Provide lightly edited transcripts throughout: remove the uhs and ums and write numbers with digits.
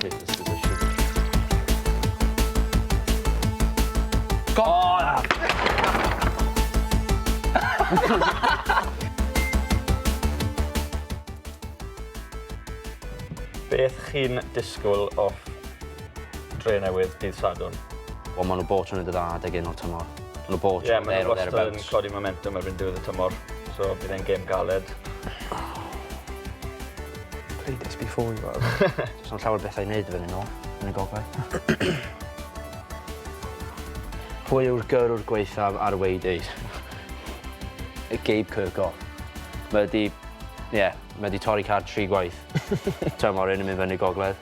take this position. Go! Oh! Beth chi'n disgwyl off dre newydd dydd Sadwrn? Wel, maen nhw bod trwy'n dda adeg un o'r tymor. Maen nhw bod Ie, trwy'n maen nhw there wastad yn abouts. codi momentum erbyn diwedd y tymor, so bydd e'n gêm galed. Played this before, you are. So'n llawer bethau i wneud efo nhw, yn y gogledd. Pwy yw'r gyrwr gweithaf ar y weidydd? Gabe Kirkhoff. Mae di torri card 3 gwaith. Tymor un yn mynd fyny gogledd.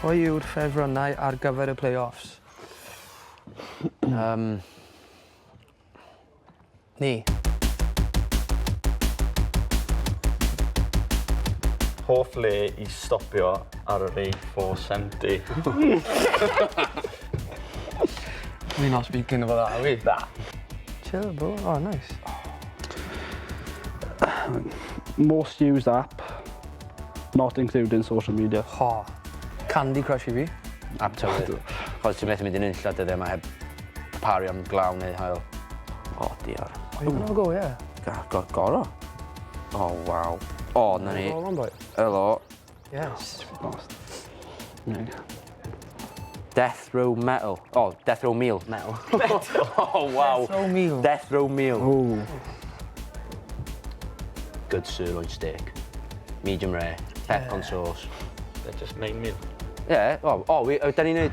Pwy yw'r ffefrynnau ar gyfer y play-offs? Ni. Hoff le i stopio ar yr A470. We're not speaking about that, are we? Na. Chill, bro. Oh, nice. Most used app, not including social media. Oh, Candy Crush i fi. App tywydd. Chos ti'n methu mynd i'n unlla dyddiau yma heb pari am glaw neu hael. O, diar. Oh, you're gonna go, yeah. Goro? Oh, waw. O, na ni. Go on, boy. Helo. Yes. Death Row Metal. Oh, Death Row Meal. Metal. Oh, wow. Death Row Meal. Death Row Meal. Oh, Good sirloin steak. Medium rare. Peppercorn sauce. They're just main meal. Ie, da ni'n neud...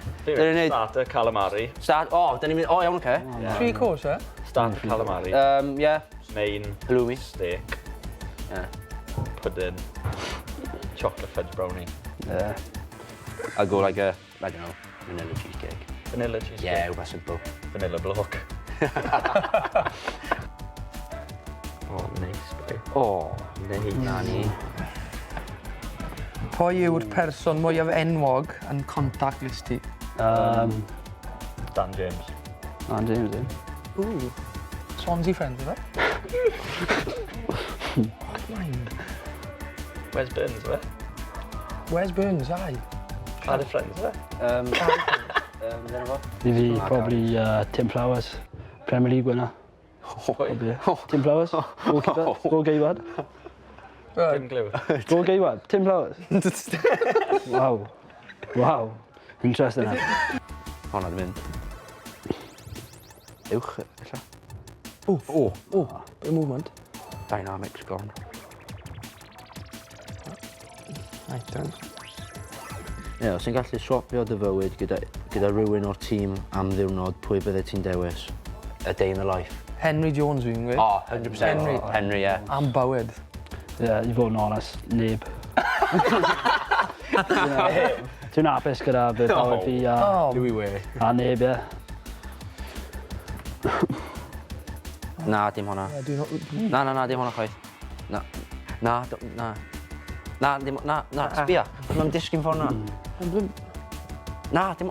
Starter calamari. Da ni'n mynd... O, iawn, oce. 3 course, eh? Starter calamari. Ie. Main Halloumi. steak. Ie. Pudding. Chocolate fudge brownie. Yeah. I'll go like a, I don't know, vanilla cheesecake. Vanilla cheesecake. Yeah, rhywbeth simple. Vanilla block. Oh, nice, boy. O, na ni. Pwy yw'r person mwyaf enwog yn contact list ti? Dan James. and James in. Ooh. Swansea friends, is it? Mind. Where's Burns, is it? Where's Burns, aye? Cardiff friends, is it? Dyna fo? I fi, probably Tim Flowers, Premier League winner. Probably. Tim Flowers, goalkeeper, go Gaywad. Dim glue. Go Gaywad, Tim Flowers. Wow. Wow. Interesting. Honna di mynd. Uwch, illa. Ooh, bit of movement. Dynamics gone. Right, then. Ie, os ti'n gallu swapio dy fywyd gyda rhywun o'r tîm am ddiwrnod, pwy bydde ti'n dewis? A day in the life. Henry Jones fi'n gweud. O, 100%. Henry, ie. Am bywyd. Yeah, i fod yn honest, neb. Dwi'n apus gyda beth bywyd fi Louis Way. a neb, ie. Na, dim honna. Na, dim honna chwaith. Na, sbia. Mae'n disgyn ffordd na. Na, dim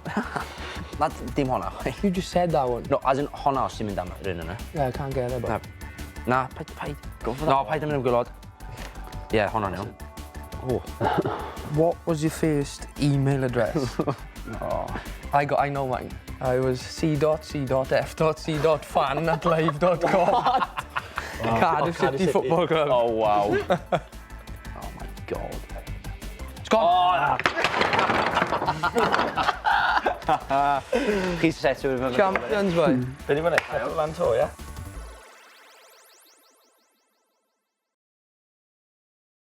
honna chwaith. You just said that one. No, as in honna os ti'n mynd am yr un yna. Yeah, I can't get it, but... Na, paid. Go for that. No, paid am yn ymgylod. Ie, hwnna'n iawn. What was your first email address? I know mine. I was c.c.f.c.fan@live.com. What? Cardiff City Football Club. Oh, wow. Oh, my God. It's gone. Chi'n set o'r Champions, boy. Be di fyny? Lan to, ie?